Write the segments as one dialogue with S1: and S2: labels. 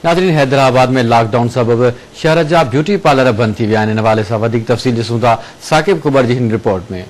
S1: नाज़रीन, हैदराबाद में लॉकडाउन सबब शहर जा ब्यूटी पार्लर बंद थी विया आहिनि। इन हवाले सां वधीक तफ़सील ॾिसूं था साकिब कुबर जी हिन रिपोर्ट में।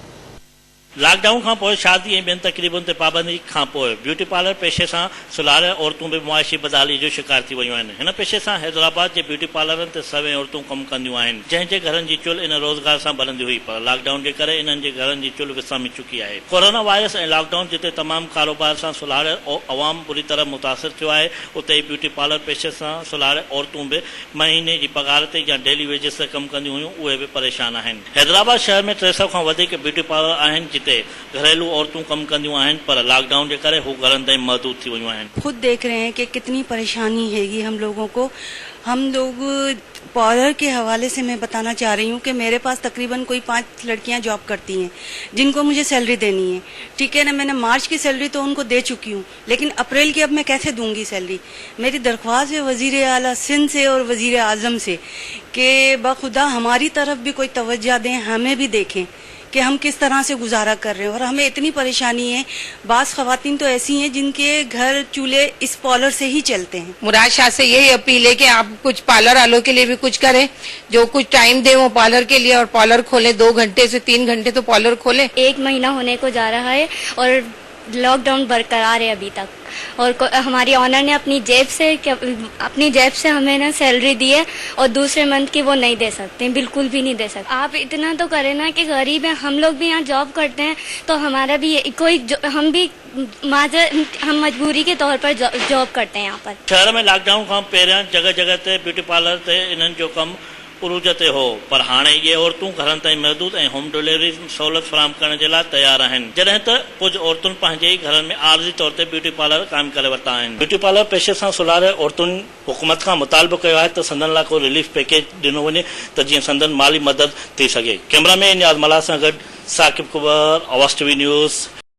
S2: लॉकडाउन खां पोइ शादी ऐं ॿियनि तक़रीबुनि ते पाबंदी खां पोइ ब्यूटी पार्लर पेशे सां सुलाल औरतूं बि मुआशी बदहाली जो शिकार थी वियूं आहिनि। हिन पेशे सां हैदराबाद जे ब्यूटी पार्लरनि ते सवें औरतूं कमु कंदियूं आहिनि, जंहिंजे घरनि जी चुल्ह इन रोज़गार सां बलंदी हुई, पर लॉकडाउन जे करे इन्हनि जे घरनि जी चुल्ह विसामी चुकी आहे। कोरोना वायरस ऐं लॉकडाउन जिते तमामु कारोबार सां सुलाल अवाम बुरी तरह मुतासिर थियो आहे, उते ई ब्यूटी पार्लर पेशे सां सुलाल औरतूं बि महीने जी पघार ते या डेली वेजिस ते कमु कंदियूं हुयूं, उहे बि परेशान आहिनि। हैदराबाद शहर में 300 खां वधीक ब्यूटी पार्लर आहिनि जिते घरेलू औरतूं कम कंदियूं आहिनि, पर लॉकडाउन के करे हू घरनि ताईं महदूद थी वियूं आहिनि।
S3: खुद देख रहे हैं कि कितनी परेशानी हैगी हम लोगों को। हम लोग पार्लर के हवाले से मैं बताना चाह रही हूँ कि मेरे पास तकरीबन कोई 5 लड़कियां जॉब करती हैं जिनको मुझे सैलरी देनी है। ठीक है ना, मैंने मार्च की सैलरी तो उनको दे चुकी हूँ, लेकिन अप्रैल की अब मैं कैसे दूंगी सैलरी। मेरी दरख्वास्त है वजीर आला सिंध से और वजीर आजम से कि बखुदा हमारी तरफ भी कोई तवज्जो दें, हमें भी देखें कि हम किस तरह से गुजारा कर रहे हैं। और हमें इतनी परेशानी है, बास खवातीन तो ऐसी हैं जिनके घर चूल्हे इस पार्लर से ही चलते हैं।
S4: मुराद शाह से यही अपील है कि आप कुछ पार्लर वालों के लिए भी कुछ करें, जो कुछ टाइम दे वो पार्लर के लिए, और पार्लर खोलें 2 घंटे से 3 घंटे तो पार्लर खोलें।
S5: 1 महीना होने को जा रहा है और लॉकडाउन बरकरार है अभी तक, और हमारी ऑनर ने अपनी जेब से हमें ना सैलरी दी है और दूसरे मंथ की वो नहीं दे सकते, बिल्कुल भी नहीं दे सकते। आप इतना तो करें ना कि गरीब हैं, हम लोग भी यहाँ जॉब करते हैं, तो हमारा भी हम मजबूरी के तौर पर जॉब करते हैं यहाँ पर।
S2: शहर में लॉकडाउन खां पहिरियां जगह जगह ते ब्यूटी पार्लर ते इन्हनि जो कमु उरूज ते हो, पर हाणे ये औरतूं घरनि ताईं महदूद ऐं होम डिलीवरी सहूलियत फराहम करण जे लाइ तयार आहिनि, जॾहिं त कुझु औरतुनि पंहिंजे ई घरनि में आर्जी तौर ते ब्यूटी पार्लर क़ाइमु करे वरिता आहिनि। ब्यूटी पार्लर पेशे सां सुलाल औरतुनि हुकूमत खां मुतालबो कयो आहे त संदन लाइ को रिलीफ पैकेज ॾिनो वञे त जीअं संदन माली मदद थी सघे। कैमरामैन नियाज़ मल्हार सां गॾु साकिब कुबर, आवाज़ टीवी न्यूज़।